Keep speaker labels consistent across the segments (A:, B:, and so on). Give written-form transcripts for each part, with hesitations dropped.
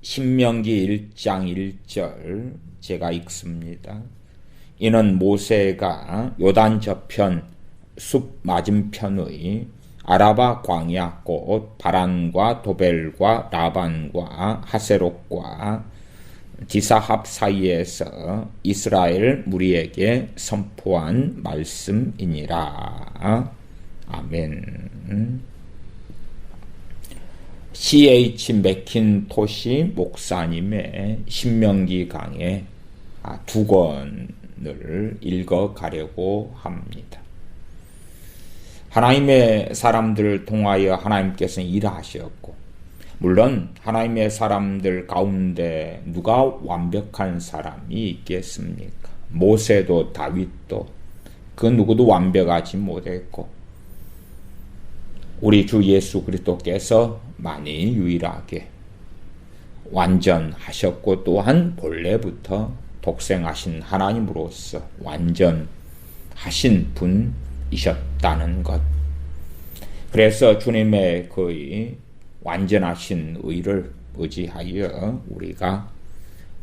A: 신명기 1장 1절 제가 읽습니다. 이는 모세가 요단 저편 숲 맞은편의 아라바 광야 곧 바란과 도벨과 라반과 하세롯과 디사합 사이에서 이스라엘 무리에게 선포한 말씀이니라. 아멘. C.H. 맥킨토시 목사님의 신명기 강의 두 권을 읽어가려고 합니다. 하나님의 사람들을 통하여 하나님께서는 일하셨고, 물론 하나님의 사람들 가운데 누가 완벽한 사람이 있겠습니까? 모세도 다윗도 그 누구도 완벽하지 못했고, 우리 주 예수 그리스도께서 만일 유일하게 완전하셨고 또한 본래부터 독생하신 하나님으로서 완전하신 분이셨다는 것. 그래서 주님의 그 완전하신 의를 의지하여 우리가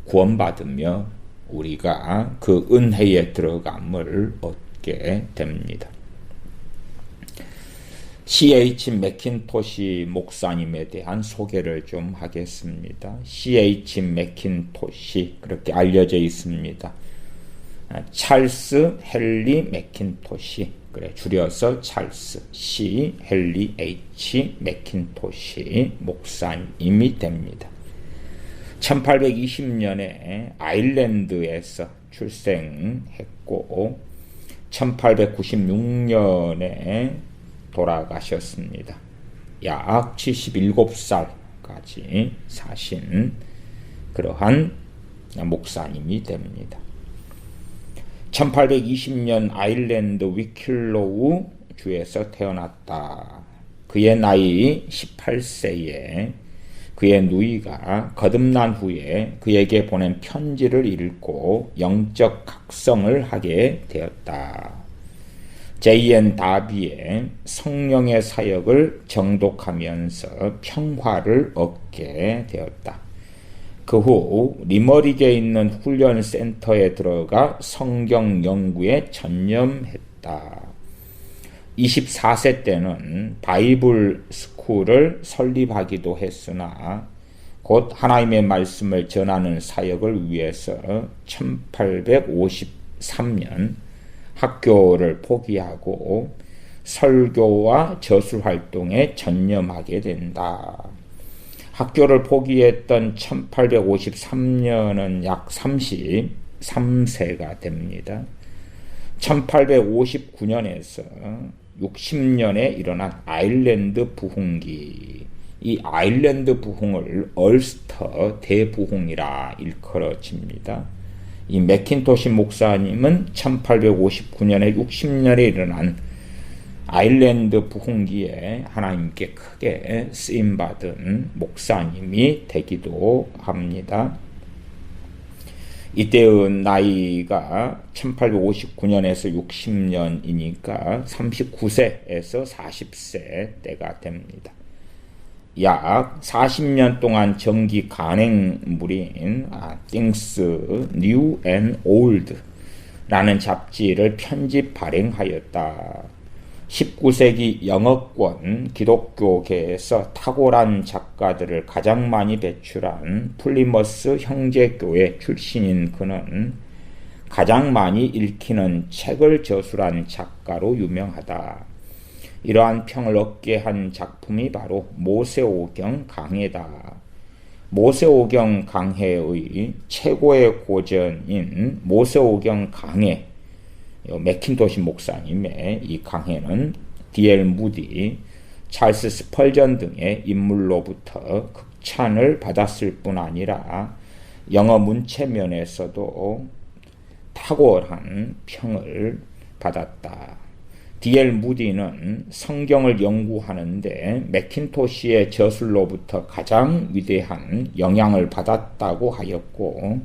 A: 구원받으며 우리가 그 은혜에 들어감을 얻게 됩니다. C.H. 맥킨토시 목사님에 대한 소개를 좀 하겠습니다. C.H. 맥킨토시 그렇게 알려져 있습니다. 찰스 헨리 맥킨토시, 그래 줄여서 찰스 C 헨리 H 맥킨토시 목사님이 됩니다. 1820년에 아일랜드에서 출생했고 1896년에 돌아가셨습니다. 약 77살까지 사신 그러한 목사님이 됩니다. 1820년 아일랜드 위킬로우 주에서 태어났다. 그의 나이 18세에 그의 누이가 거듭난 후에 그에게 보낸 편지를 읽고 영적 각성을 하게 되었다. J.N. 다비의 성령의 사역을 정독하면서 평화를 얻게 되었다. 그 후 리머릭에 있는 훈련센터에 들어가 성경 연구에 전념했다. 24세 때는 바이블 스쿨을 설립하기도 했으나 곧 하나님의 말씀을 전하는 사역을 위해서 1853년 학교를 포기하고 설교와 저술 활동에 전념하게 된다. 학교를 포기했던 1853년은 약 33세가 됩니다. 1859년에서 60년에 일어난 아일랜드 부흥기, 이 아일랜드 부흥을 얼스터 대부흥이라 일컬어집니다. 이 맥킨토시 목사님은 1859년에 60년에 일어난 아일랜드 부흥기에 하나님께 크게 쓰임받은 목사님이 되기도 합니다. 이때의 나이가 1859년에서 60년이니까 39세에서 40세 때가 됩니다. 약 40년 동안 정기 간행물인 Things New and Old 라는 잡지를 편집 발행하였다. 19세기 영어권 기독교계에서 탁월한 작가들을 가장 많이 배출한 플리머스 형제교회 출신인 그는 가장 많이 읽히는 책을 저술한 작가로 유명하다. 이러한 평을 얻게 한 작품이 바로 모세오경 강해다. 모세오경 강해의 최고의 고전인 모세오경 강해, 맥킨토시 목사님의 이 강해는 D.L. 무디, 찰스 스펄전 등의 인물로부터 극찬을 받았을 뿐 아니라 영어 문체면에서도 탁월한 평을 받았다. D.L. 무디는 성경을 연구하는데 맥킨토시의 저술로부터 가장 위대한 영향을 받았다고 하였고,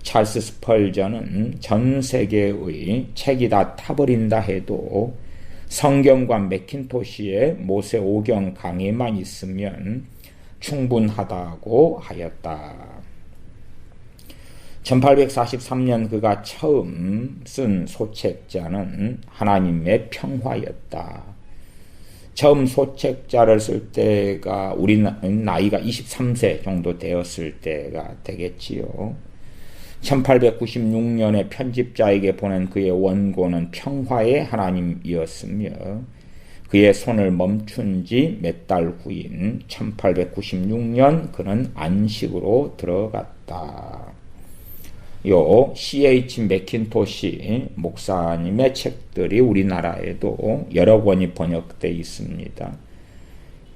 A: 찰스 스펄전은 전 세계의 책이 다 타버린다 해도 성경과 맥킨토시의 모세오경 강의만 있으면 충분하다고 하였다. 1843년 그가 처음 쓴 소책자는 하나님의 평화였다. 처음 소책자를 쓸 때가 우리 나이가 23세 정도 되었을 때가 되겠지요. 1896년에 편집자에게 보낸 그의 원고는 평화의 하나님이었으며 그의 손을 멈춘 지 몇 달 후인 1896년 그는 안식으로 들어갔다. 요 C.H. 맥킨토시 목사님의 책들이 우리나라에도 여러 권이 번역되어 있습니다.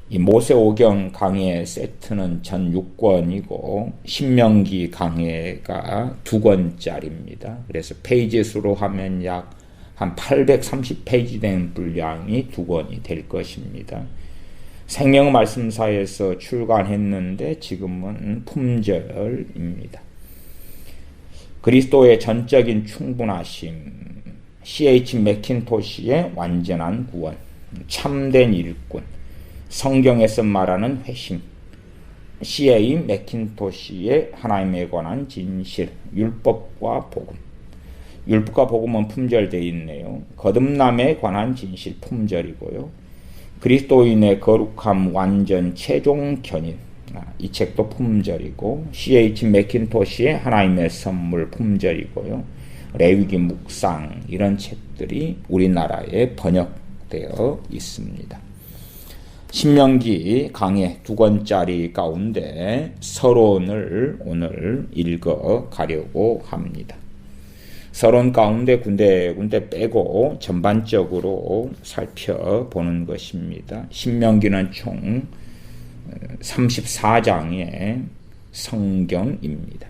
A: 이 모세오경 강해 세트는 전 6권이고 신명기 강해가 2권짜리입니다. 그래서 페이지 수로 하면 약 한 830페이지 된 분량이 2권이 될 것입니다. 생명말씀사에서 출간했는데 지금은 품절입니다. 그리스도의 전적인 충분하심, C.H. 맥킨토시의 완전한 구원, 참된 일꾼, 성경에서 말하는 회심, C.A. 맥킨토시의 하나님에 관한 진실, 율법과 복음. 율법과 복음은 품절되어 있네요. 거듭남에 관한 진실 품절이고요. 그리스도인의 거룩함 완전 최종 견인, 이 책도 품절이고 C.H. 맥킨토시의 하나님의 선물 품절이고요. 레위기 묵상 이런 책들이 우리나라에 번역되어 있습니다. 신명기 강해 2권짜리 가운데 서론을 오늘 읽어 가려고 합니다. 서론 가운데 군데 빼고 전반적으로 살펴보는 것입니다. 신명기는 총 34장의 성경입니다.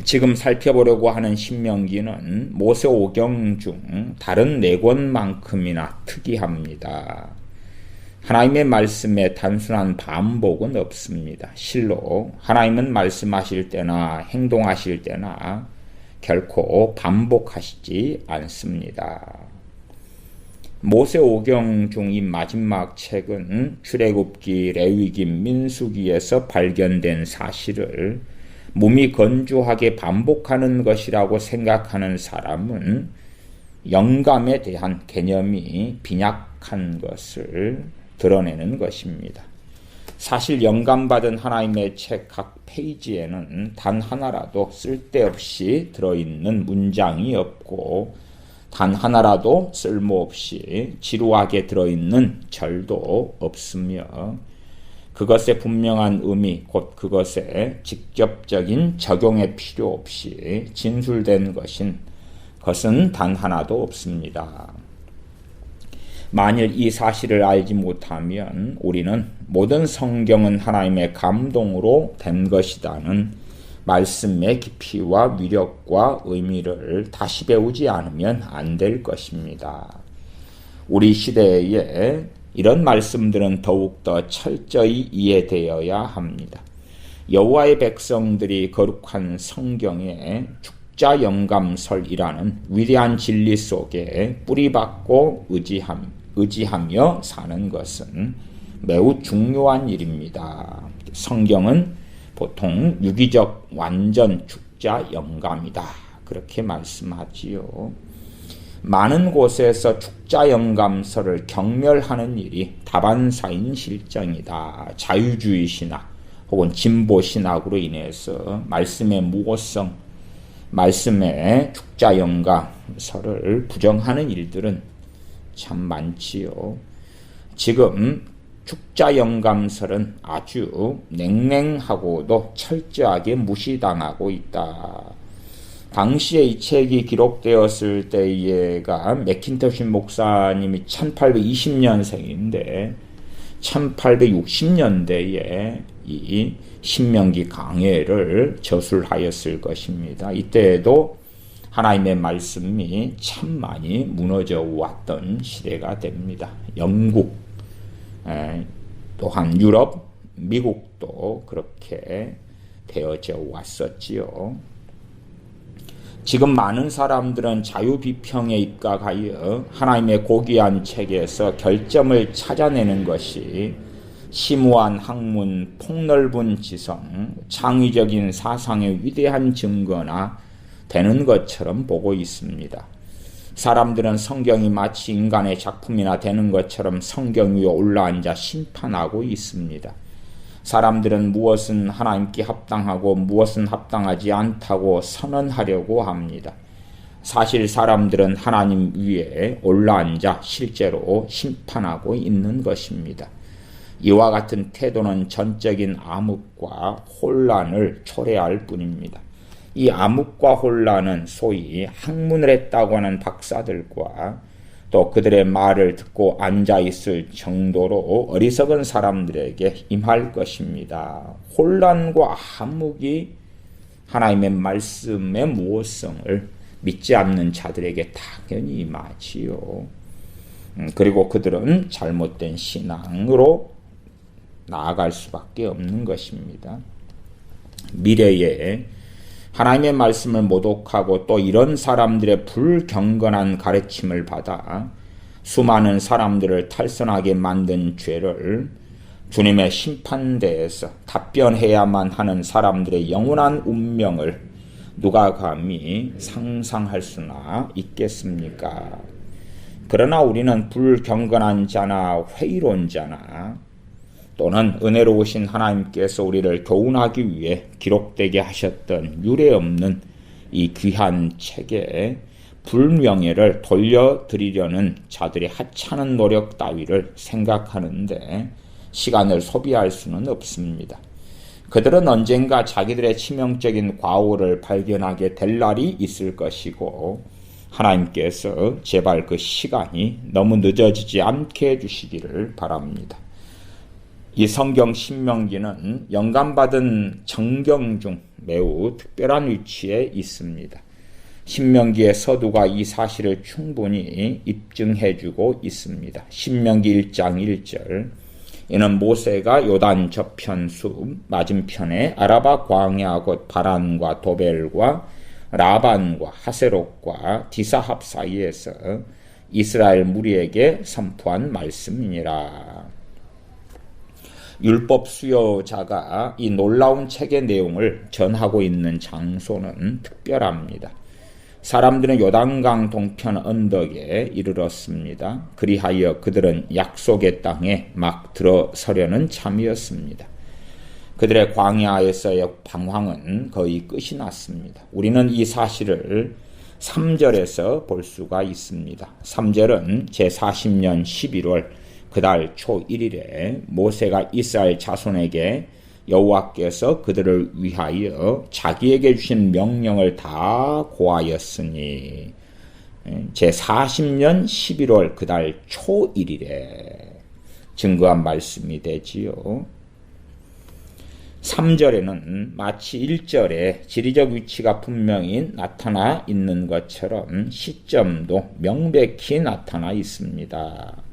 A: 지금 살펴보려고 하는 신명기는 모세오경 중 다른 4권만큼이나 특이합니다. 하나님의 말씀에 단순한 반복은 없습니다. 실로 하나님은 말씀하실 때나 행동하실 때나 결코 반복하시지 않습니다. 모세오경 중 이 마지막 책은 출애굽기, 레위기, 민수기에서 발견된 사실을 무미건조하게 반복하는 것이라고 생각하는 사람은 영감에 대한 개념이 빈약한 것을 드러내는 것입니다. 사실 영감받은 하나님의 책 각 페이지에는 단 하나라도 쓸데없이 들어있는 문장이 없고 단 하나라도 쓸모없이 지루하게 들어있는 절도 없으며 그것의 분명한 의미 곧 그것의 직접적인 적용의 필요 없이 진술된 것은 단 하나도 없습니다. 만일 이 사실을 알지 못하면 우리는 모든 성경은 하나님의 감동으로 된 것이라는 말씀의 깊이와 위력과 의미를 다시 배우지 않으면 안 될 것입니다. 우리 시대에 이런 말씀들은 더욱더 철저히 이해되어야 합니다. 여호와의 백성들이 거룩한 성경에 축자영감설이라는 위대한 진리 속에 뿌리박고 의지하며 사는 것은 매우 중요한 일입니다. 성경은 보통 유기적 완전 축자 영감이다. 그렇게 말씀하지요. 많은 곳에서 축자 영감설을 경멸하는 일이 다반사인 실정이다. 자유주의 신학 혹은 진보 신학으로 인해서 말씀의 무고성, 말씀의 축자 영감설을 부정하는 일들은 참 많지요. 지금 축자 영감설은 아주 냉랭하고도 철저하게 무시당하고 있다. 당시에 이 책이 기록되었을 때가 맥킨토시 목사님이 1820년생인데 1860년대에 이 신명기 강해를 저술하였을 것입니다. 이때에도 하나님의 말씀이 참 많이 무너져 왔던 시대가 됩니다. 영국, 또한 유럽, 미국도 그렇게 되어져 왔었지요. 지금 많은 사람들은 자유비평에 입각하여 하나님의 고귀한 책에서 결점을 찾아내는 것이 심오한 학문, 폭넓은 지성, 창의적인 사상의 위대한 증거나 되는 것처럼 보고 있습니다. 사람들은 성경이 마치 인간의 작품이나 되는 것처럼 성경 위에 올라앉아 심판하고 있습니다. 사람들은 무엇은 하나님께 합당하고 무엇은 합당하지 않다고 선언하려고 합니다. 사실 사람들은 하나님 위에 올라앉아 실제로 심판하고 있는 것입니다. 이와 같은 태도는 전적인 암흑과 혼란을 초래할 뿐입니다. 이 암흑과 혼란은 소위 학문을 했다고 하는 박사들과 또 그들의 말을 듣고 앉아있을 정도로 어리석은 사람들에게 임할 것입니다. 혼란과 암흑이 하나님의 말씀의 무엇성을 믿지 않는 자들에게 당연히 임하지요. 그리고 그들은 잘못된 신앙으로 나아갈 수밖에 없는 것입니다. 미래에 하나님의 말씀을 모독하고 또 이런 사람들의 불경건한 가르침을 받아 수많은 사람들을 탈선하게 만든 죄를 주님의 심판대에서 답변해야만 하는 사람들의 영원한 운명을 누가 감히 상상할 수나 있겠습니까? 그러나 우리는 불경건한 자나 회의론자나 또는 은혜로우신 하나님께서 우리를 교훈하기 위해 기록되게 하셨던 유례없는 이 귀한 책에 불명예를 돌려드리려는 자들의 하찮은 노력 따위를 생각하는데 시간을 소비할 수는 없습니다. 그들은 언젠가 자기들의 치명적인 과오를 발견하게 될 날이 있을 것이고 하나님께서 제발 그 시간이 너무 늦어지지 않게 해주시기를 바랍니다. 이 성경 신명기는 영감받은 정경 중 매우 특별한 위치에 있습니다. 신명기의 서두가 이 사실을 충분히 입증해주고 있습니다. 신명기 1장 1절 이는 모세가 요단 저편 숲 맞은편에 아라바 광야 곧 바란과 도벨과 라반과 하세롯과 디사합 사이에서 이스라엘 무리에게 선포한 말씀이니라. 율법 수요자가 이 놀라운 책의 내용을 전하고 있는 장소는 특별합니다. 사람들은 요단강 동편 언덕에 이르렀습니다. 그리하여 그들은 약속의 땅에 막 들어서려는 참이었습니다. 그들의 광야에서의 방황은 거의 끝이 났습니다. 우리는 이 사실을 3절에서 볼 수가 있습니다. 3절은 제40년 11월 그달 초 1일에 모세가 이스라엘 자손에게 여호와께서 그들을 위하여 자기에게 주신 명령을 다 고하였으니 제40년 11월 그달 초 1일에 증거한 말씀이 되지요. 3절에는 마치 1절에 지리적 위치가 분명히 나타나 있는 것처럼 시점도 명백히 나타나 있습니다.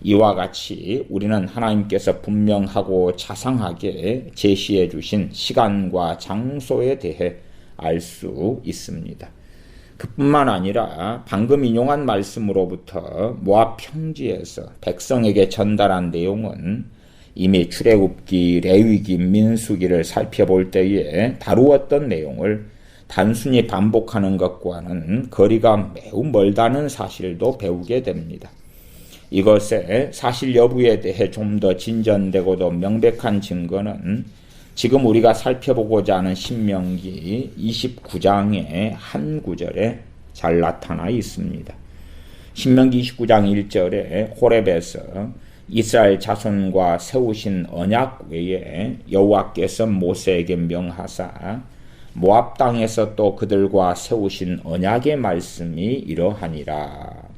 A: 이와 같이 우리는 하나님께서 분명하고 자상하게 제시해 주신 시간과 장소에 대해 알 수 있습니다. 그뿐만 아니라 방금 인용한 말씀으로부터 모압 평지에서 백성에게 전달한 내용은 이미 출애굽기, 레위기, 민수기를 살펴볼 때에 다루었던 내용을 단순히 반복하는 것과는 거리가 매우 멀다는 사실도 배우게 됩니다. 이것의 사실 여부에 대해 좀 더 진전되고도 명백한 증거는 지금 우리가 살펴보고자 하는 신명기 29장의 한 구절에 잘 나타나 있습니다. 신명기 29장 1절에 호렙에서 이스라엘 자손과 세우신 언약 외에 여호와께서 모세에게 명하사 모압 땅에서 또 그들과 세우신 언약의 말씀이 이러하니라.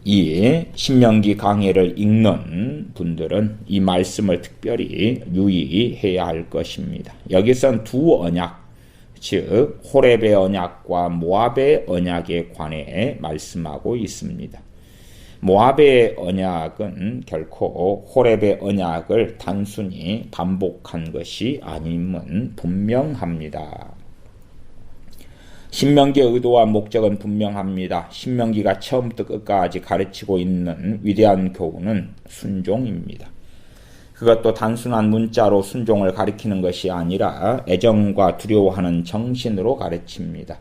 A: 이 신명기 강해를 읽는 분들은 이 말씀을 특별히 유의해야 할 것입니다. 여기선 두 언약, 즉 호렙의 언약과 모압의 언약에 관해 말씀하고 있습니다. 모압의 언약은 결코 호렙의 언약을 단순히 반복한 것이 아님은 분명합니다. 신명기의 의도와 목적은 분명합니다. 신명기가 처음부터 끝까지 가르치고 있는 위대한 교훈은 순종입니다. 그것도 단순한 문자로 순종을 가리키는 것이 아니라 애정과 두려워하는 정신으로 가르칩니다.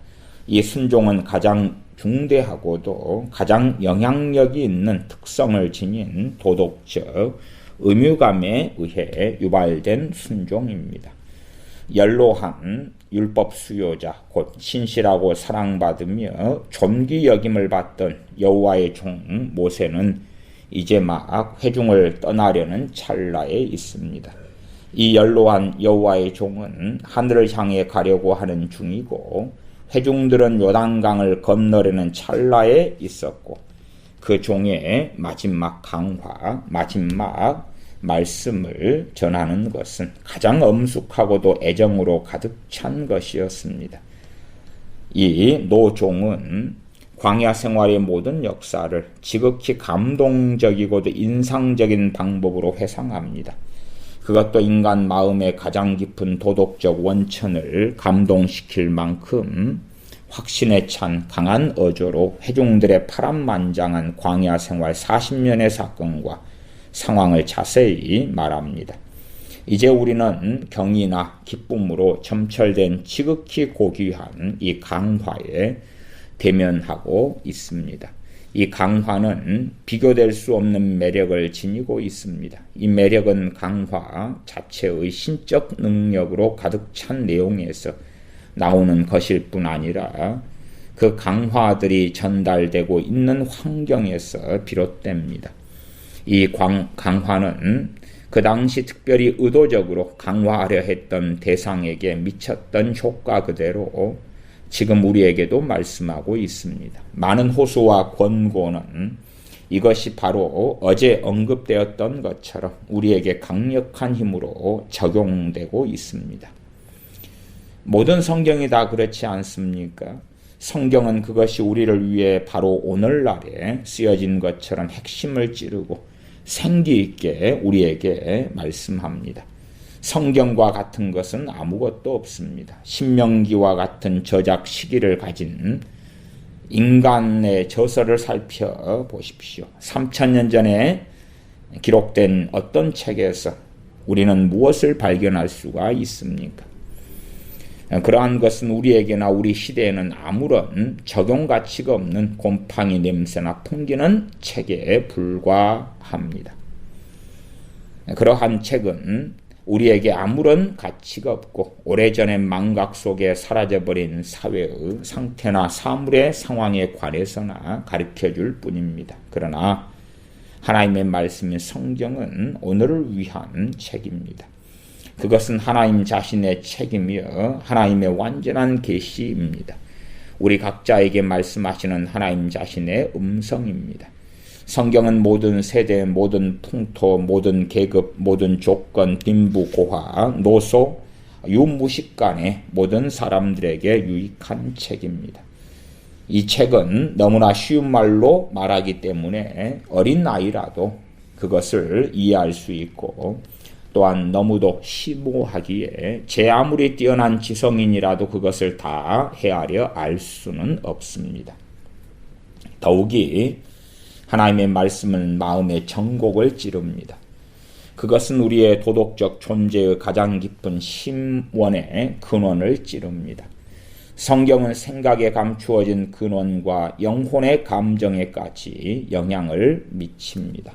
A: 이 순종은 가장 중대하고도 가장 영향력이 있는 특성을 지닌 도덕적 의무감에 의해 유발된 순종입니다. 연로한 율법 수요자 곧 신실하고 사랑받으며 존귀 여김을 받던 여호와의 종 모세는 이제 막 회중을 떠나려는 찰나에 있습니다. 이 연로한 여호와의 종은 하늘을 향해 가려고 하는 중이고 회중들은 요단강을 건너려는 찰나에 있었고 그 종의 마지막 강화, 마지막 말씀을 전하는 것은 가장 엄숙하고도 애정으로 가득 찬 것이었습니다. 이 노종은 광야 생활의 모든 역사를 지극히 감동적이고도 인상적인 방법으로 회상합니다. 그것도 인간 마음의 가장 깊은 도덕적 원천을 감동시킬 만큼 확신에 찬 강한 어조로 회중들의 파란만장한 광야 생활 40년의 사건과 상황을 자세히 말합니다. 이제 우리는 경이나 기쁨으로 점철된 지극히 고귀한 이 강화에 대면하고 있습니다. 이 강화는 비교될 수 없는 매력을 지니고 있습니다. 이 매력은 강화 자체의 신적 능력으로 가득 찬 내용에서 나오는 것일 뿐 아니라 그 강화들이 전달되고 있는 환경에서 비롯됩니다. 이 강화는 그 당시 특별히 의도적으로 강화하려 했던 대상에게 미쳤던 효과 그대로 지금 우리에게도 말씀하고 있습니다. 많은 호소와 권고는 이것이 바로 어제 언급되었던 것처럼 우리에게 강력한 힘으로 적용되고 있습니다. 모든 성경이 다 그렇지 않습니까? 성경은 그것이 우리를 위해 바로 오늘날에 쓰여진 것처럼 핵심을 찌르고 생기 있게 우리에게 말씀합니다. 성경과 같은 것은 아무것도 없습니다. 신명기와 같은 저작 시기를 가진 인간의 저서를 살펴보십시오. 3000년 전에 기록된 어떤 책에서 우리는 무엇을 발견할 수가 있습니까? 그러한 것은 우리에게나 우리 시대에는 아무런 적용 가치가 없는 곰팡이 냄새나 풍기는 책에 불과합니다. 그러한 책은 우리에게 아무런 가치가 없고 오래전의 망각 속에 사라져버린 사회의 상태나 사물의 상황에 관해서나 가르쳐줄 뿐입니다. 그러나 하나님의 말씀인 성경은 오늘을 위한 책입니다. 그것은 하나님 자신의 책이며 하나님의 완전한 계시입니다. 우리 각자에게 말씀하시는 하나님 자신의 음성입니다. 성경은 모든 세대, 모든 풍토, 모든 계급, 모든 조건, 빈부, 고하, 노소, 유무식 간의 모든 사람들에게 유익한 책입니다. 이 책은 너무나 쉬운 말로 말하기 때문에 어린 아이라도 그것을 이해할 수 있고 또한 너무도 심오하기에 제 아무리 뛰어난 지성인이라도 그것을 다 헤아려 알 수는 없습니다. 더욱이 하나님의 말씀은 마음의 정곡을 찌릅니다. 그것은 우리의 도덕적 존재의 가장 깊은 심원의 근원을 찌릅니다. 성경은 생각에 감추어진 근원과 영혼의 감정에까지 영향을 미칩니다.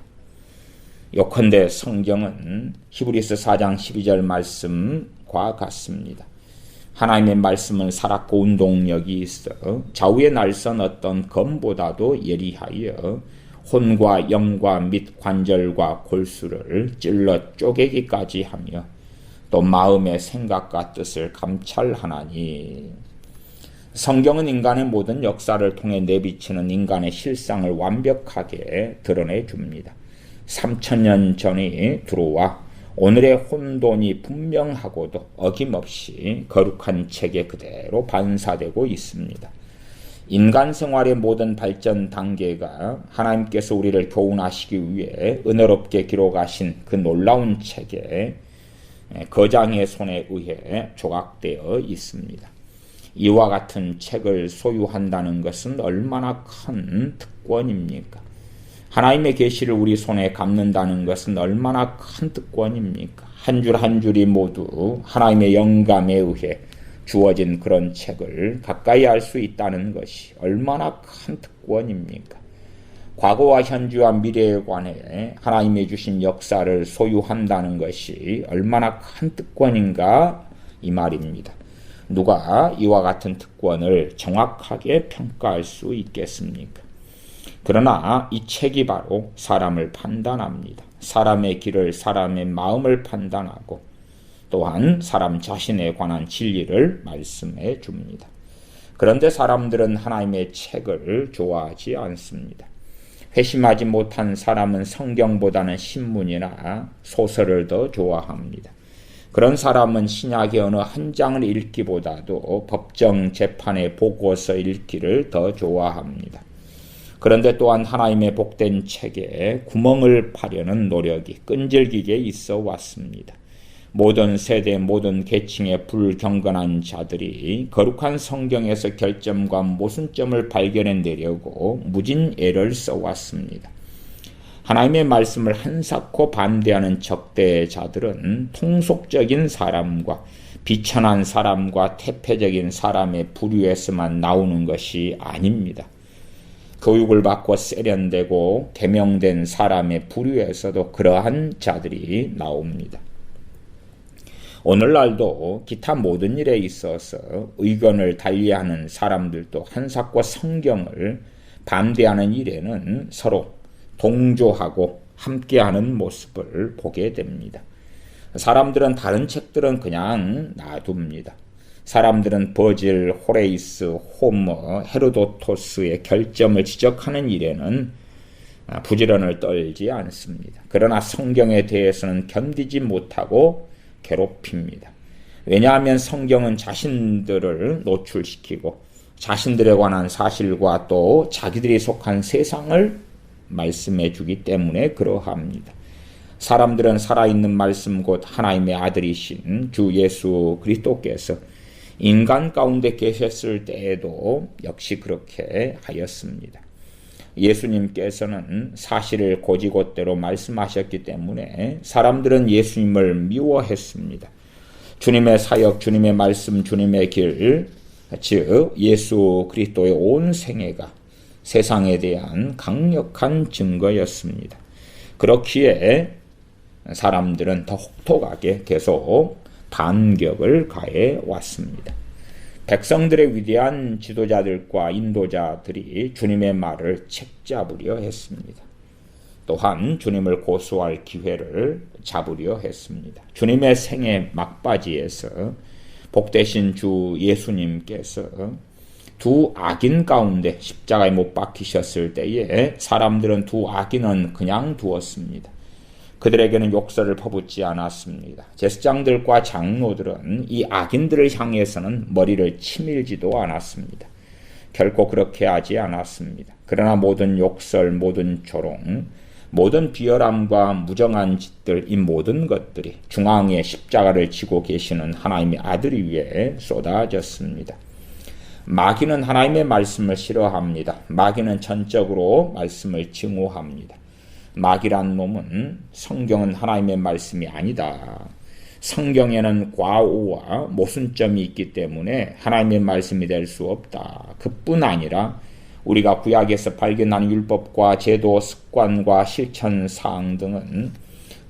A: 요컨대 성경은 히브리서 4장 12절 말씀과 같습니다. 하나님의 말씀은 살았고 운동력이 있어 좌우에 날선 어떤 검보다도 예리하여 혼과 영과 및 관절과 골수를 찔러 쪼개기까지 하며 또 마음의 생각과 뜻을 감찰하나니. 성경은 인간의 모든 역사를 통해 내비치는 인간의 실상을 완벽하게 드러내줍니다. 3000년 전이 들어와 오늘의 혼돈이 분명하고도 어김없이 거룩한 책에 그대로 반사되고 있습니다. 인간 생활의 모든 발전 단계가 하나님께서 우리를 교훈하시기 위해 은혜롭게 기록하신 그 놀라운 책에 거장의 손에 의해 조각되어 있습니다. 이와 같은 책을 소유한다는 것은 얼마나 큰 특권입니까? 하나님의 계시를 우리 손에 감는다는 것은 얼마나 큰 특권입니까? 한 줄 한 줄이 모두 하나님의 영감에 의해 주어진 그런 책을 가까이 알 수 있다는 것이 얼마나 큰 특권입니까? 과거와 현재와 미래에 관해 하나님이 주신 역사를 소유한다는 것이 얼마나 큰 특권인가 이 말입니다. 누가 이와 같은 특권을 정확하게 평가할 수 있겠습니까? 그러나 이 책이 바로 사람을 판단합니다. 사람의 길을, 사람의 마음을 판단하고 또한 사람 자신에 관한 진리를 말씀해 줍니다. 그런데 사람들은 하나님의 책을 좋아하지 않습니다. 회심하지 못한 사람은 성경보다는 신문이나 소설을 더 좋아합니다. 그런 사람은 신약의 어느 한 장을 읽기보다도 법정 재판의 보고서 읽기를 더 좋아합니다. 그런데 또한 하나님의 복된 책에 구멍을 파려는 노력이 끈질기게 있어 왔습니다. 모든 세대, 모든 계층의 불경건한 자들이 거룩한 성경에서 결점과 모순점을 발견해내려고 무진 애를 써왔습니다. 하나님의 말씀을 한사코 반대하는 적대자들은 통속적인 사람과 비천한 사람과 태폐적인 사람의 부류에서만 나오는 것이 아닙니다. 교육을 받고 세련되고 개명된 사람의 부류에서도 그러한 자들이 나옵니다. 오늘날도 기타 모든 일에 있어서 의견을 달리하는 사람들도 한사코 성경을 반대하는 일에는 서로 동조하고 함께하는 모습을 보게 됩니다. 사람들은 다른 책들은 그냥 놔둡니다. 사람들은 버질, 호레이스, 호머, 헤로도토스의 결점을 지적하는 일에는 부지런을 떨지 않습니다. 그러나 성경에 대해서는 견디지 못하고 괴롭힙니다. 왜냐하면 성경은 자신들을 노출시키고 자신들에 관한 사실과 또 자기들이 속한 세상을 말씀해 주기 때문에 그러합니다. 사람들은 살아있는 말씀 곧 하나님의 아들이신 주 예수 그리스도께서 인간 가운데 계셨을 때에도 역시 그렇게 하였습니다. 예수님께서는 사실을 곧이곧대로 말씀하셨기 때문에 사람들은 예수님을 미워했습니다. 주님의 사역, 주님의 말씀, 주님의 길, 즉 예수 그리스도의 온 생애가 세상에 대한 강력한 증거였습니다. 그렇기에 사람들은 더 혹독하게 계속 반격을 가해 왔습니다. 백성들의 위대한 지도자들과 인도자들이 주님의 말을 책잡으려 했습니다. 또한 주님을 고소할 기회를 잡으려 했습니다. 주님의 생애 막바지에서 복되신 주 예수님께서 두 악인 가운데 십자가에 못 박히셨을 때에 사람들은 두 악인은 그냥 두었습니다. 그들에게는 욕설을 퍼붓지 않았습니다. 제사장들과 장로들은 이 악인들을 향해서는 머리를 치밀지도 않았습니다. 결코 그렇게 하지 않았습니다. 그러나 모든 욕설, 모든 조롱, 모든 비열함과 무정한 짓들, 이 모든 것들이 중앙에 십자가를 지고 계시는 하나님의 아들 위에 쏟아졌습니다. 마귀는 하나님의 말씀을 싫어합니다. 마귀는 전적으로 말씀을 증오합니다. 마귀란 놈은 성경은 하나님의 말씀이 아니다. 성경에는 과오와 모순점이 있기 때문에 하나님의 말씀이 될 수 없다. 그뿐 아니라 우리가 구약에서 발견한 율법과 제도, 습관과 실천사항 등은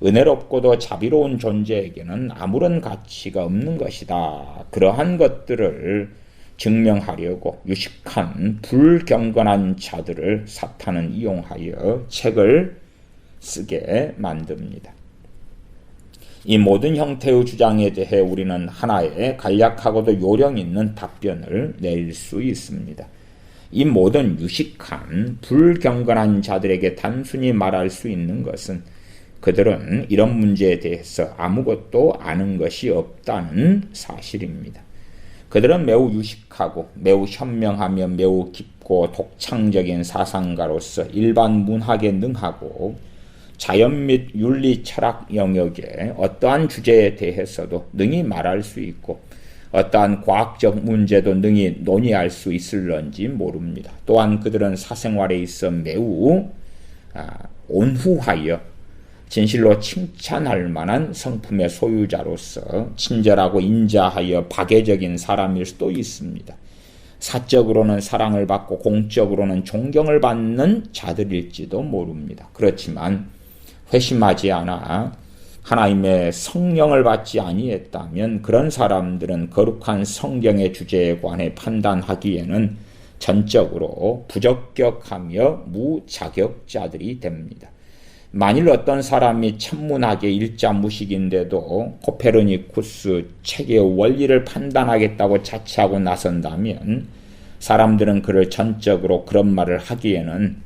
A: 은혜롭고도 자비로운 존재에게는 아무런 가치가 없는 것이다. 그러한 것들을 증명하려고 유식한 불경건한 자들을 사탄은 이용하여 책을 쓰게 만듭니다. 이 모든 형태의 주장에 대해 우리는 하나의 간략하고도 요령 있는 답변을 낼 수 있습니다. 이 모든 유식한 불경건한 자들에게 단순히 말할 수 있는 것은 그들은 이런 문제에 대해서 아무것도 아는 것이 없다는 사실입니다. 그들은 매우 유식하고 매우 현명하며 매우 깊고 독창적인 사상가로서 일반 문학에 능하고 자연 및 윤리 철학 영역의 어떠한 주제에 대해서도 능히 말할 수 있고 어떠한 과학적 문제도 능히 논의할 수 있을런지 모릅니다. 또한 그들은 사생활에 있어 매우 온후하여 진실로 칭찬할 만한 성품의 소유자로서 친절하고 인자하여 박애적인 사람일 수도 있습니다. 사적으로는 사랑을 받고 공적으로는 존경을 받는 자들일지도 모릅니다. 그렇지만 회심하지 않아 하나님의 성령을 받지 아니했다면 그런 사람들은 거룩한 성경의 주제에 관해 판단하기에는 전적으로 부적격하며 무자격자들이 됩니다. 만일 어떤 사람이 천문학의 일자무식인데도 코페르니쿠스 책의 원리를 판단하겠다고 자처하고 나선다면 사람들은 그를 전적으로 그런 말을 하기에는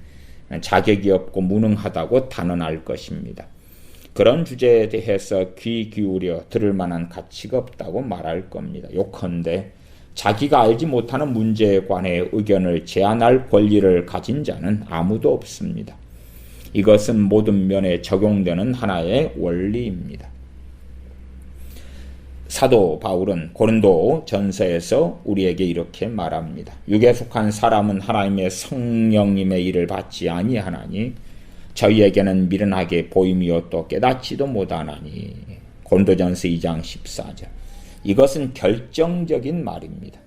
A: 자격이 없고 무능하다고 단언할 것입니다. 그런 주제에 대해서 귀 기울여 들을 만한 가치가 없다고 말할 겁니다. 요컨대 자기가 알지 못하는 문제에 관해 의견을 제안할 권리를 가진 자는 아무도 없습니다. 이것은 모든 면에 적용되는 하나의 원리입니다. 사도 바울은 고린도 전서에서 우리에게 이렇게 말합니다. 육에 속한 사람은 하나님의 성령님의 일을 받지 아니하나니 저희에게는 미련하게 보임이요 또 깨닫지도 못하나니. 고린도전서 2장 14절. 이것은 결정적인 말입니다.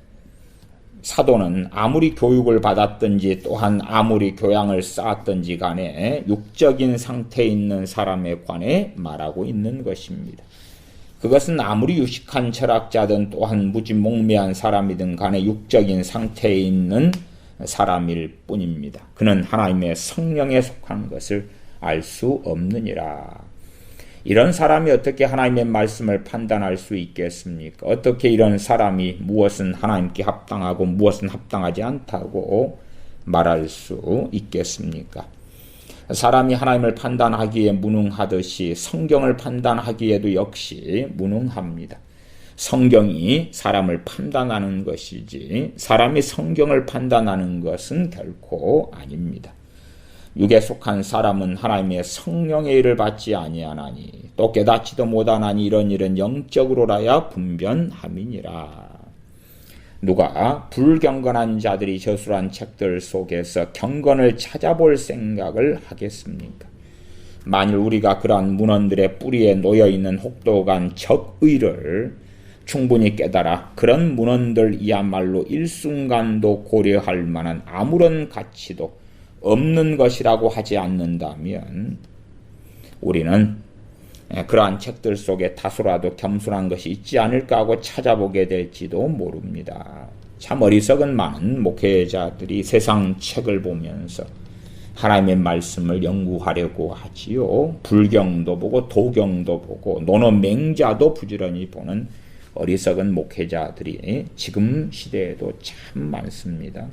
A: 사도는 아무리 교육을 받았든지 또한 아무리 교양을 쌓았든지 간에 육적인 상태에 있는 사람에 관해 말하고 있는 것입니다. 그것은 아무리 유식한 철학자든 또한 무지몽매한 사람이든 간에 육적인 상태에 있는 사람일 뿐입니다. 그는 하나님의 성령에 속한 것을 알 수 없느니라. 이런 사람이 어떻게 하나님의 말씀을 판단할 수 있겠습니까? 어떻게 이런 사람이 무엇은 하나님께 합당하고 무엇은 합당하지 않다고 말할 수 있겠습니까? 사람이 하나님을 판단하기에 무능하듯이 성경을 판단하기에도 역시 무능합니다. 성경이 사람을 판단하는 것이지 사람이 성경을 판단하는 것은 결코 아닙니다. 육에 속한 사람은 하나님의 성령의 일을 받지 아니하나니 또 깨닫지도 못하나니 이런 일은 영적으로라야 분변함이니라. 누가 불경건한 자들이 저술한 책들 속에서 경건을 찾아볼 생각을 하겠습니까? 만일 우리가 그러한 문헌들의 뿌리에 놓여있는 혹독한 적의를 충분히 깨달아 그런 문헌들이야말로 일순간도 고려할 만한 아무런 가치도 없는 것이라고 하지 않는다면 우리는 그러한 책들 속에 다소라도 겸손한 것이 있지 않을까 하고 찾아보게 될지도 모릅니다. 참 어리석은 많은 목회자들이 세상 책을 보면서 하나님의 말씀을 연구하려고 하지요. 불경도 보고 도경도 보고 논어맹자도 부지런히 보는 어리석은 목회자들이 지금 시대에도 참 많습니다.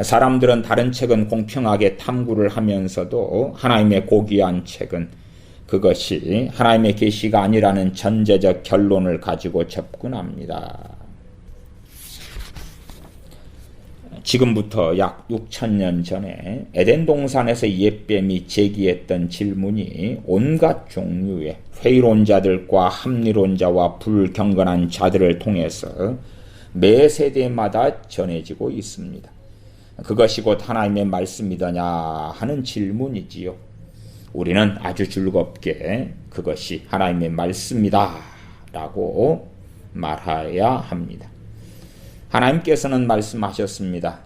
A: 사람들은 다른 책은 공평하게 탐구를 하면서도 하나님의 고귀한 책은 그것이 하나님의 계시가 아니라는 전제적 결론을 가지고 접근합니다. 지금부터 약 6,000년 전에 에덴 동산에서 옛뱀이 제기했던 질문이 온갖 종류의 회의론자들과 합리론자와 불경건한 자들을 통해서 매 세대마다 전해지고 있습니다. 그것이 곧 하나님의 말씀이더냐 하는 질문이지요. 우리는 아주 즐겁게 그것이 하나님의 말씀이다 라고 말해야 합니다. 하나님께서는 말씀하셨습니다.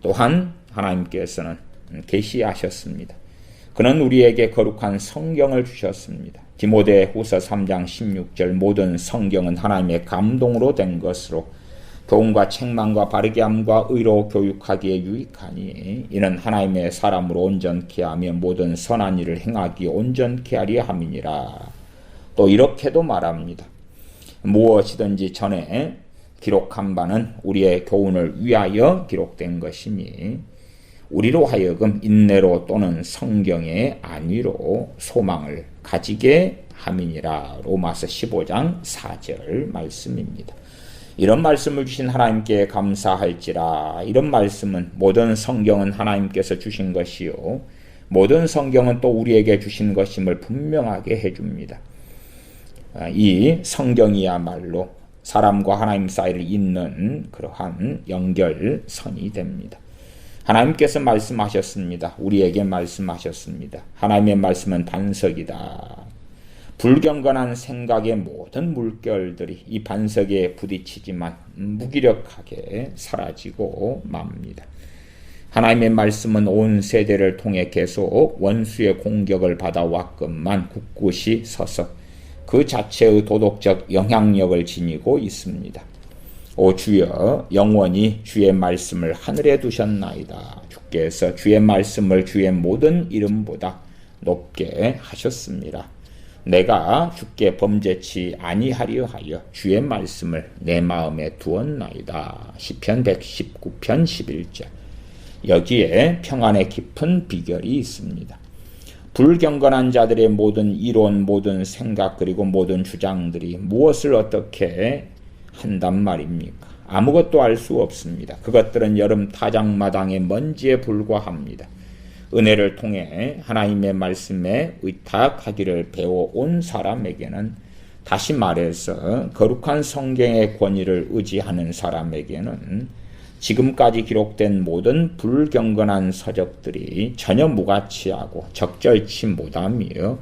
A: 또한 하나님께서는 계시하셨습니다. 그는 우리에게 거룩한 성경을 주셨습니다. 디모데후서 3장 16절 모든 성경은 하나님의 감동으로 된 것으로 교훈과 책망과 바르게 함과 의로 교육하기에 유익하니 이는 하나님의 사람으로 온전케 하며 모든 선한 일을 행하기에 온전케 하려 함이니라. 또 이렇게도 말합니다. 무엇이든지 전에 기록한 바는 우리의 교훈을 위하여 기록된 것이니 우리로 하여금 인내로 또는 성경의 안위로 소망을 가지게 함이니라. 로마서 15장 4절 말씀입니다. 이런 말씀을 주신 하나님께 감사할지라. 이런 말씀은 모든 성경은 하나님께서 주신 것이요 모든 성경은 또 우리에게 주신 것임을 분명하게 해줍니다. 이 성경이야말로 사람과 하나님 사이를 잇는 그러한 연결선이 됩니다. 하나님께서 말씀하셨습니다. 우리에게 말씀하셨습니다. 하나님의 말씀은 반석이다. 불경건한 생각의 모든 물결들이 이 반석에 부딪히지만 무기력하게 사라지고 맙니다. 하나님의 말씀은 온 세대를 통해 계속 원수의 공격을 받아왔건만 굳굳이 서서 그 자체의 도덕적 영향력을 지니고 있습니다. 오 주여, 영원히 주의 말씀을 하늘에 두셨나이다. 주께서 주의 말씀을 주의 모든 이름보다 높게 하셨습니다. 내가 주께 범죄치 아니하려 하여 주의 말씀을 내 마음에 두었나이다. 시편 119편 11절. 여기에 평안의 깊은 비결이 있습니다. 불경건한 자들의 모든 이론, 모든 생각, 그리고 모든 주장들이 무엇을 어떻게 한단 말입니까? 아무것도 알 수 없습니다. 그것들은 여름 타작마당의 먼지에 불과합니다. 은혜를 통해 하나님의 말씀에 의탁하기를 배워온 사람에게는, 다시 말해서 거룩한 성경의 권위를 의지하는 사람에게는 지금까지 기록된 모든 불경건한 서적들이 전혀 무가치하고 적절치 못하며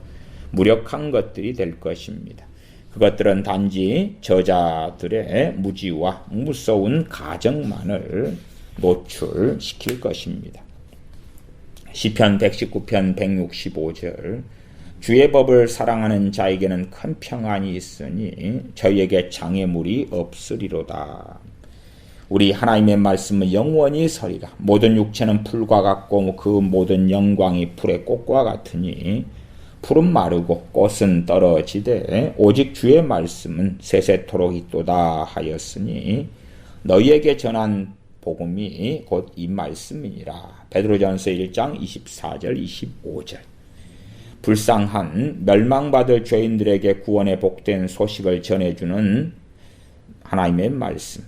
A: 무력한 것들이 될 것입니다. 그것들은 단지 저자들의 무지와 무서운 가정만을 노출시킬 것입니다. 시편 119편 165절. 주의 법을 사랑하는 자에게는 큰 평안이 있으니 저희에게 장애물이 없으리로다. 우리 하나님의 말씀은 영원히 서리라. 모든 육체는 풀과 같고 그 모든 영광이 풀의 꽃과 같으니 풀은 마르고 꽃은 떨어지되 오직 주의 말씀은 세세토록 있도다 하였으니 너희에게 전한 복음이 곧 이 말씀이니라. 베드로전서 1장 24절 25절. 불쌍한 멸망받을 죄인들에게 구원의 복된 소식을 전해주는 하나님의 말씀,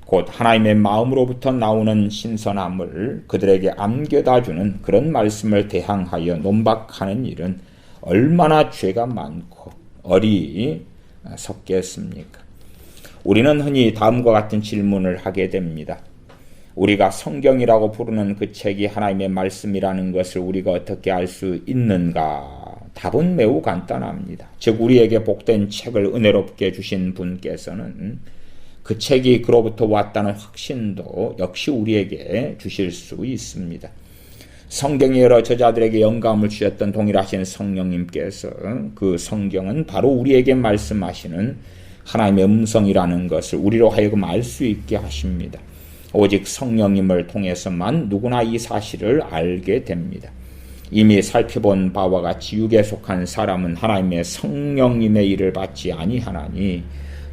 A: 곧 하나님의 마음으로부터 나오는 신선함을 그들에게 안겨다주는 그런 말씀을 대항하여 논박하는 일은 얼마나 죄가 많고 어리석겠습니까? 우리는 흔히 다음과 같은 질문을 하게 됩니다. 우리가 성경이라고 부르는 그 책이 하나님의 말씀이라는 것을 우리가 어떻게 알 수 있는가? 답은 매우 간단합니다. 즉 우리에게 복된 책을 은혜롭게 주신 분께서는 그 책이 그로부터 왔다는 확신도 역시 우리에게 주실 수 있습니다. 성경의 여러 저자들에게 영감을 주셨던 동일하신 성령님께서 그 성경은 바로 우리에게 말씀하시는 하나님의 음성이라는 것을 우리로 하여금 알 수 있게 하십니다. 오직 성령님을 통해서만 누구나 이 사실을 알게 됩니다. 이미 살펴본 바와 같이 육에 속한 사람은 하나님의 성령님의 일을 받지 아니하나니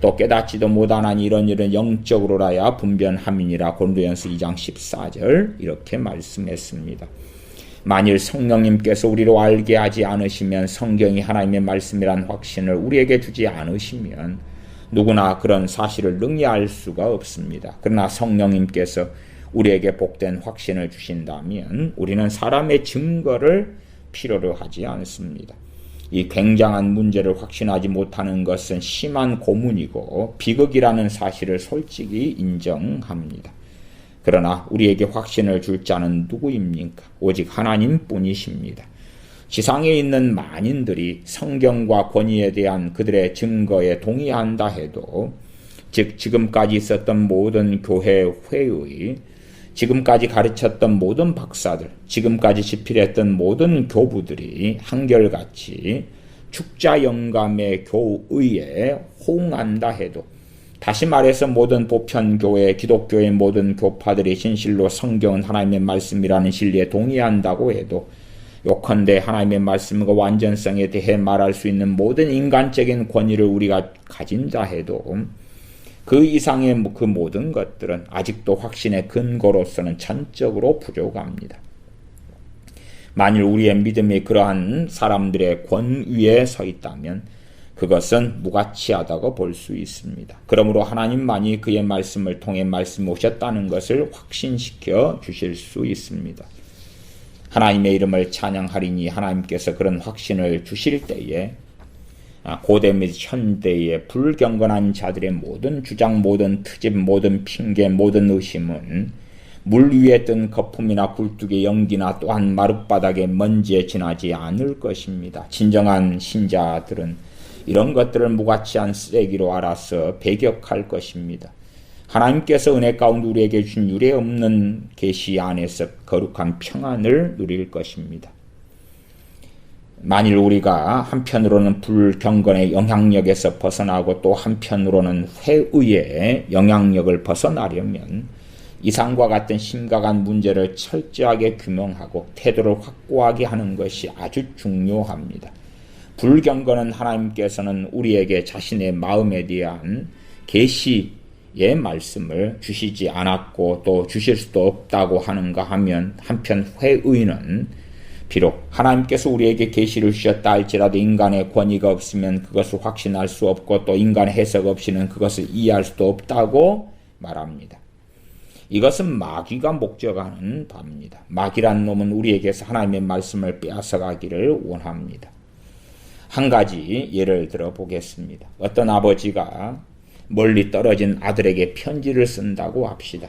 A: 또 깨닫지도 못하나니 이런 일은 영적으로라야 분변함이니라. 고린도전서 2장 14절 이렇게 말씀했습니다. 만일 성령님께서 우리로 알게 하지 않으시면, 성경이 하나님의 말씀이란 확신을 우리에게 주지 않으시면 누구나 그런 사실을 능히 알 수가 없습니다. 그러나 성령님께서 우리에게 복된 확신을 주신다면 우리는 사람의 증거를 필요로 하지 않습니다. 이 굉장한 문제를 확신하지 못하는 것은 심한 고문이고 비극이라는 사실을 솔직히 인정합니다. 그러나 우리에게 확신을 줄 자는 누구입니까? 오직 하나님뿐이십니다. 지상에 있는 만인들이 성경과 권위에 대한 그들의 증거에 동의한다 해도, 즉 지금까지 있었던 모든 교회 회의, 지금까지 가르쳤던 모든 박사들, 지금까지 집필했던 모든 교부들이 한결같이 축자 영감의 교의에 호응한다 해도, 다시 말해서 모든 보편교회, 기독교의 모든 교파들이 진실로 성경은 하나님의 말씀이라는 진리에 동의한다고 해도, 요컨대 하나님의 말씀과 완전성에 대해 말할 수 있는 모든 인간적인 권위를 우리가 가진다 해도 그 이상의 그 모든 것들은 아직도 확신의 근거로서는 전적으로 부족합니다. 만일 우리의 믿음이 그러한 사람들의 권위에 서 있다면 그것은 무가치하다고 볼 수 있습니다. 그러므로 하나님만이 그의 말씀을 통해 말씀 오셨다는 것을 확신시켜 주실 수 있습니다. 하나님의 이름을 찬양하리니 하나님께서 그런 확신을 주실 때에 고대 및 현대의 불경건한 자들의 모든 주장, 모든 트집, 모든 핑계, 모든 의심은 물 위에 뜬 거품이나 굴뚝의 연기나 또한 마룻바닥의 먼지에 지나지 않을 것입니다. 진정한 신자들은 이런 것들을 무가치한 쓰레기로 알아서 배격할 것입니다. 하나님께서 은혜 가운데 우리에게 준 유례 없는 계시 안에서 거룩한 평안을 누릴 것입니다. 만일 우리가 한편으로는 불경건의 영향력에서 벗어나고 또 한편으로는 회의의 영향력을 벗어나려면 이상과 같은 심각한 문제를 철저하게 규명하고 태도를 확고하게 하는 것이 아주 중요합니다. 불경건은 하나님께서는 우리에게 자신의 마음에 대한 계시의 말씀을 주시지 않았고 또 주실 수도 없다고 하는가 하면 한편 회의는 비록 하나님께서 우리에게 계시를 주셨다 할지라도 인간의 권위가 없으면 그것을 확신할 수 없고 또 인간의 해석 없이는 그것을 이해할 수도 없다고 말합니다. 이것은 마귀가 목적하는 바입니다. 마귀란 놈은 우리에게서 하나님의 말씀을 빼앗아가기를 원합니다. 한 가지 예를 들어 보겠습니다. 어떤 아버지가 멀리 떨어진 아들에게 편지를 쓴다고 합시다.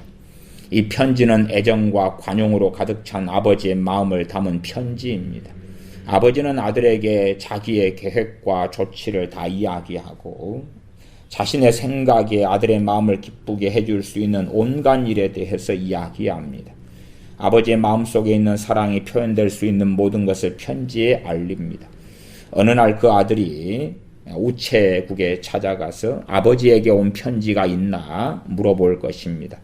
A: 이 편지는 애정과 관용으로 가득 찬 아버지의 마음을 담은 편지입니다. 아버지는 아들에게 자기의 계획과 조치를 다 이야기하고 자신의 생각에 아들의 마음을 기쁘게 해줄 수 있는 온갖 일에 대해서 이야기합니다. 아버지의 마음속에 있는 사랑이 표현될 수 있는 모든 것을 편지에 알립니다. 어느 날 그 아들이 우체국에 찾아가서 아버지에게 온 편지가 있나 물어볼 것입니다.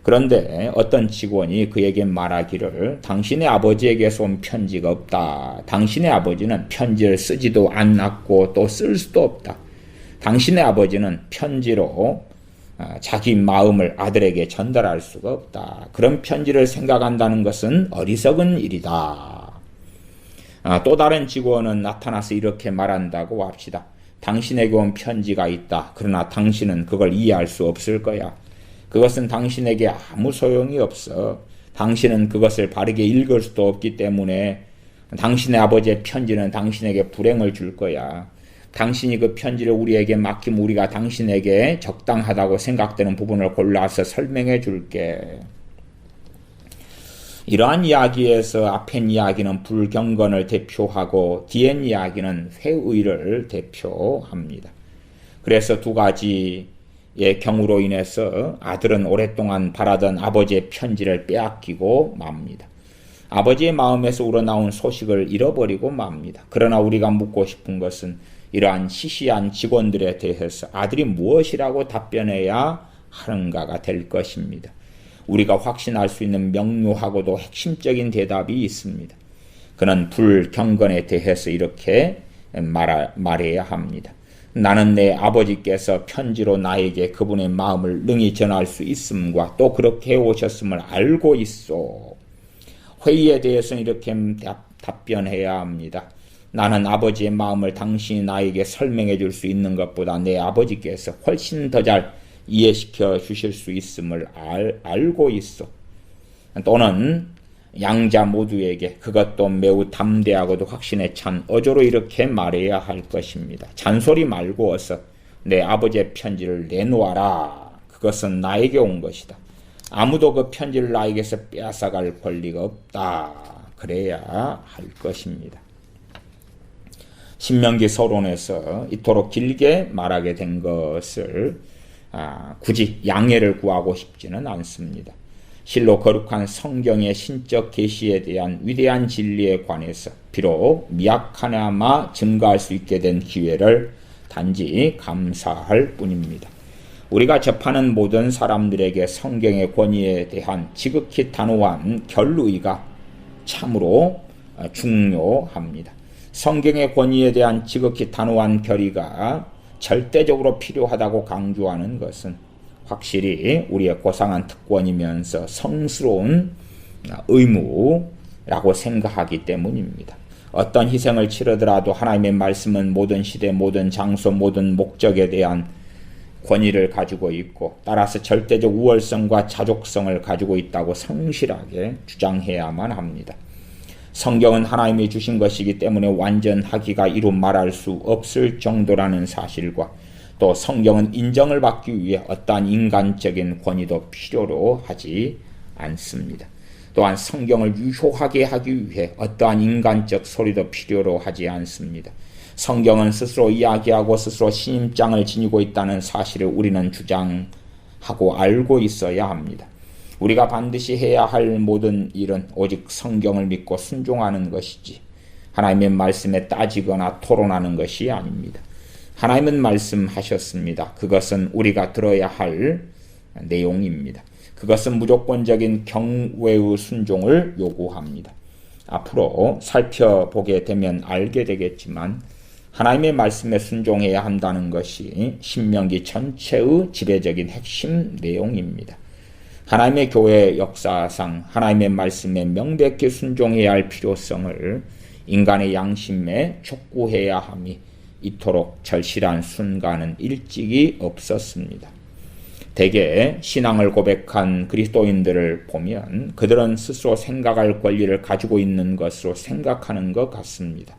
A: 그런데 어떤 직원이 그에게 말하기를 당신의 아버지에게서 온 편지가 없다. 당신의 아버지는 편지를 쓰지도 않았고 또 쓸 수도 없다. 당신의 아버지는 편지로 자기 마음을 아들에게 전달할 수가 없다. 그런 편지를 생각한다는 것은 어리석은 일이다. 또 다른 직원은 나타나서 이렇게 말한다고 합시다. 당신에게 온 편지가 있다. 그러나 당신은 그걸 이해할 수 없을 거야. 그것은 당신에게 아무 소용이 없어. 당신은 그것을 바르게 읽을 수도 없기 때문에 당신의 아버지의 편지는 당신에게 불행을 줄 거야. 당신이 그 편지를 우리에게 맡기면 우리가 당신에게 적당하다고 생각되는 부분을 골라서 설명해 줄게. 이러한 이야기에서 앞엔 이야기는 불경건을 대표하고 뒤엔 이야기는 회의를 대표합니다. 그래서 두 가지의 경우로 인해서 아들은 오랫동안 바라던 아버지의 편지를 빼앗기고 맙니다. 아버지의 마음에서 우러나온 소식을 잃어버리고 맙니다. 그러나 우리가 묻고 싶은 것은 이러한 시시한 직원들에 대해서 아들이 무엇이라고 답변해야 하는가가 될 것입니다. 우리가 확신할 수 있는 명료하고도 핵심적인 대답이 있습니다. 그는 불경건에 대해서 이렇게 말해야 합니다. 나는 내 아버지께서 편지로 나에게 그분의 마음을 능히 전할 수 있음과 또 그렇게 해오셨음을 알고 있소. 회의에 대해서는 이렇게 답변해야 합니다. 나는 아버지의 마음을 당신이 나에게 설명해 줄 수 있는 것보다 내 아버지께서 훨씬 더 잘 이해시켜 주실 수 있음을 알고 있어. 또는 양자 모두에게 그것도 매우 담대하고도 확신에 찬 어조로 이렇게 말해야 할 것입니다. 잔소리 말고 어서 내 아버지의 편지를 내놓아라. 그것은 나에게 온 것이다. 아무도 그 편지를 나에게서 빼앗아갈 권리가 없다. 그래야 할 것입니다. 신명기 서론에서 이토록 길게 말하게 된 것을 굳이 양해를 구하고 싶지는 않습니다. 실로 거룩한 성경의 신적 계시에 대한 위대한 진리에 관해서 비록 미약하나마 증가할 수 있게 된 기회를 단지 감사할 뿐입니다. 우리가 접하는 모든 사람들에게 성경의 권위에 대한 지극히 단호한 결의가 참으로 중요합니다. 성경의 권위에 대한 지극히 단호한 결의가 절대적으로 필요하다고 강조하는 것은 확실히 우리의 고상한 특권이면서 성스러운 의무라고 생각하기 때문입니다. 어떤 희생을 치르더라도 하나님의 말씀은 모든 시대, 모든 장소, 모든 목적에 대한 권위를 가지고 있고 따라서 절대적 우월성과 자족성을 가지고 있다고 성실하게 주장해야만 합니다. 성경은 하나님이 주신 것이기 때문에 완전하기가 이루 말할 수 없을 정도라는 사실과 또 성경은 인정을 받기 위해 어떠한 인간적인 권위도 필요로 하지 않습니다. 또한 성경을 유효하게 하기 위해 어떠한 인간적 소리도 필요로 하지 않습니다. 성경은 스스로 이야기하고 스스로 신임장을 지니고 있다는 사실을 우리는 주장하고 알고 있어야 합니다. 우리가 반드시 해야 할 모든 일은 오직 성경을 믿고 순종하는 것이지 하나님의 말씀에 따지거나 토론하는 것이 아닙니다. 하나님은 말씀하셨습니다. 그것은 우리가 들어야 할 내용입니다. 그것은 무조건적인 경외의 순종을 요구합니다. 앞으로 살펴보게 되면 알게 되겠지만 하나님의 말씀에 순종해야 한다는 것이 신명기 전체의 지배적인 핵심 내용입니다. 하나님의 교회 역사상 하나님의 말씀에 명백히 순종해야 할 필요성을 인간의 양심에 촉구해야 함이 이토록 절실한 순간은 일찍이 없었습니다. 대개 신앙을 고백한 그리스도인들을 보면 그들은 스스로 생각할 권리를 가지고 있는 것으로 생각하는 것 같습니다.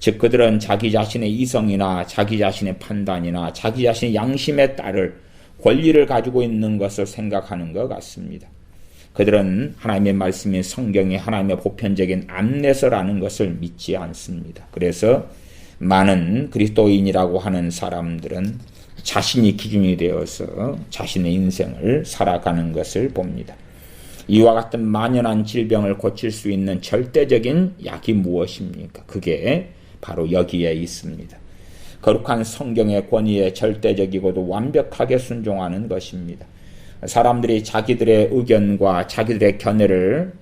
A: 즉 그들은 자기 자신의 이성이나 자기 자신의 판단이나 자기 자신의 양심에 따를 권리를 가지고 있는 것을 생각하는 것 같습니다. 그들은 하나님의 말씀인 성경이 하나님의 보편적인 안내서라는 것을 믿지 않습니다. 그래서 많은 그리스도인이라고 하는 사람들은 자신이 기준이 되어서 자신의 인생을 살아가는 것을 봅니다. 이와 같은 만연한 질병을 고칠 수 있는 절대적인 약이 무엇입니까? 그게 바로 여기에 있습니다. 거룩한 성경의 권위에 절대적이고도 완벽하게 순종하는 것입니다. 사람들이 자기들의 의견과 자기들의 견해를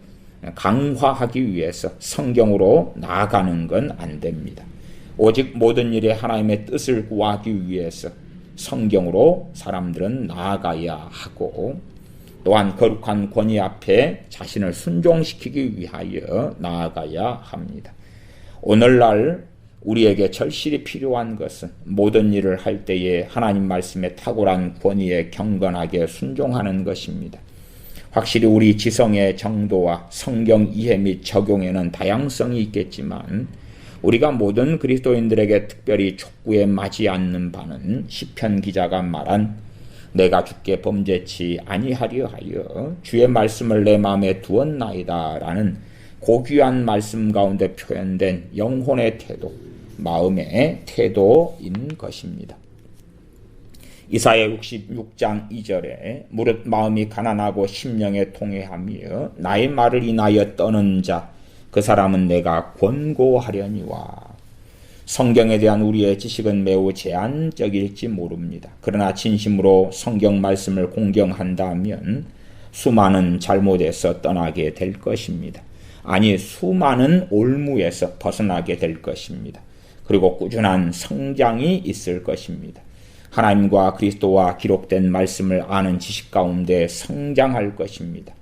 A: 강화하기 위해서 성경으로 나아가는 건 안 됩니다. 오직 모든 일에 하나님의 뜻을 구하기 위해서 성경으로 사람들은 나아가야 하고 또한 거룩한 권위 앞에 자신을 순종시키기 위하여 나아가야 합니다. 오늘날 우리에게 절실히 필요한 것은 모든 일을 할 때에 하나님 말씀의 탁월한 권위에 경건하게 순종하는 것입니다. 확실히 우리 지성의 정도와 성경 이해 및 적용에는 다양성이 있겠지만 우리가 모든 그리스도인들에게 특별히 촉구에 맞지 않는 바는 시편 기자가 말한 내가 주께 범죄치 아니하려 하여 주의 말씀을 내 마음에 두었나이다 라는 고귀한 말씀 가운데 표현된 영혼의 태도, 마음의 태도인 것입니다. 이사야 66장 2절에 무릇 마음이 가난하고 심령에 통회하며 나의 말을 인하여 떠는 자 그 사람은 내가 권고하려니와. 성경에 대한 우리의 지식은 매우 제한적일지 모릅니다. 그러나 진심으로 성경 말씀을 공경한다면 수많은 잘못에서 떠나게 될 것입니다. 아니, 수많은 올무에서 벗어나게 될 것입니다. 그리고 꾸준한 성장이 있을 것입니다. 하나님과 그리스도와 기록된 말씀을 아는 지식 가운데 성장할 것입니다.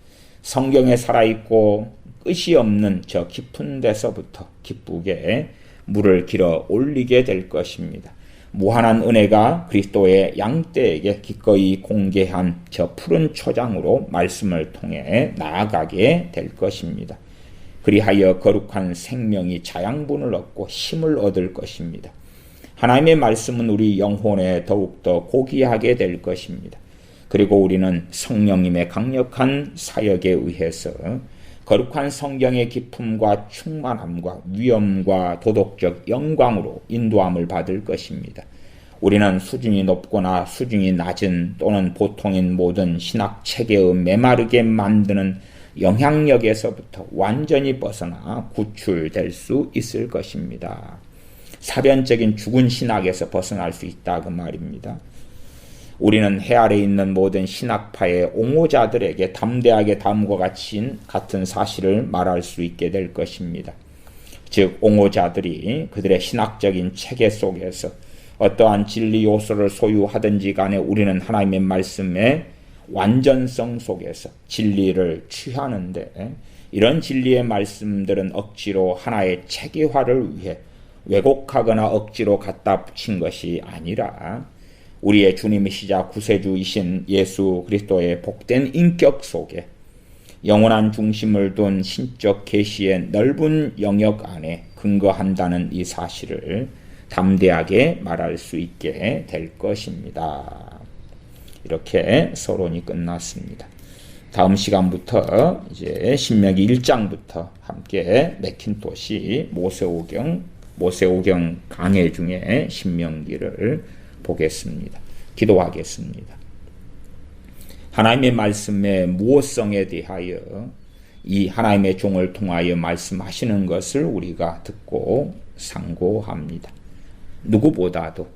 A: 성경에 살아있고 끝이 없는 저 깊은 데서부터 기쁘게 물을 길어 올리게 될 것입니다. 무한한 은혜가 그리스도의 양떼에게 기꺼이 공개한 저 푸른 초장으로 말씀을 통해 나아가게 될 것입니다. 그리하여 거룩한 생명이 자양분을 얻고 힘을 얻을 것입니다. 하나님의 말씀은 우리 영혼에 더욱더 고귀하게 될 것입니다. 그리고 우리는 성령님의 강력한 사역에 의해서 거룩한 성경의 기품과 충만함과 위엄과 도덕적 영광으로 인도함을 받을 것입니다. 우리는 수준이 높거나 수준이 낮은 또는 보통인 모든 신학 체계의 메마르게 만드는 영향력에서부터 완전히 벗어나 구출될 수 있을 것입니다. 사변적인 죽은 신학에서 벗어날 수 있다 그 말입니다. 우리는 해 아래 있는 모든 신학파의 옹호자들에게 담대하게 다음과 같은 사실을 말할 수 있게 될 것입니다. 즉 옹호자들이 그들의 신학적인 체계 속에서 어떠한 진리 요소를 소유하든지 간에 우리는 하나님의 말씀의 완전성 속에서 진리를 취하는데 이런 진리의 말씀들은 억지로 하나의 체계화를 위해 왜곡하거나 억지로 갖다 붙인 것이 아니라 우리의 주님이시자 구세주이신 예수 그리스도의 복된 인격 속에 영원한 중심을 둔 신적 계시의 넓은 영역 안에 근거한다는 이 사실을 담대하게 말할 수 있게 될 것입니다. 이렇게 서론이 끝났습니다. 다음 시간부터 이제 신명기 1장부터 함께 맥킨토시 모세오경 강해 중에 신명기를 보겠습니다. 기도하겠습니다. 하나님의 말씀의 무엇성에 대하여 이 하나님의 종을 통하여 말씀하시는 것을 우리가 듣고 상고합니다. 누구보다도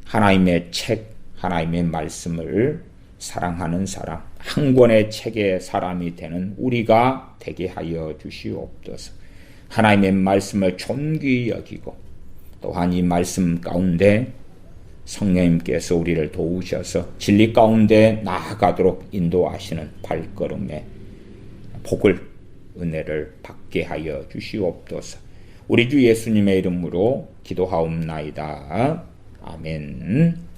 A: 하나님의 책, 하나님의 말씀을 사랑하는 사람, 한 권의 책의 사람이 되는 우리가 되게 하여 주시옵소서. 하나님의 말씀을 존귀히 여기고 또한 이 말씀 가운데 성령님께서 우리를 도우셔서 진리 가운데 나아가도록 인도하시는 발걸음에 복을, 은혜를 받게 하여 주시옵소서. 우리 주 예수님의 이름으로 기도하옵나이다. 아멘.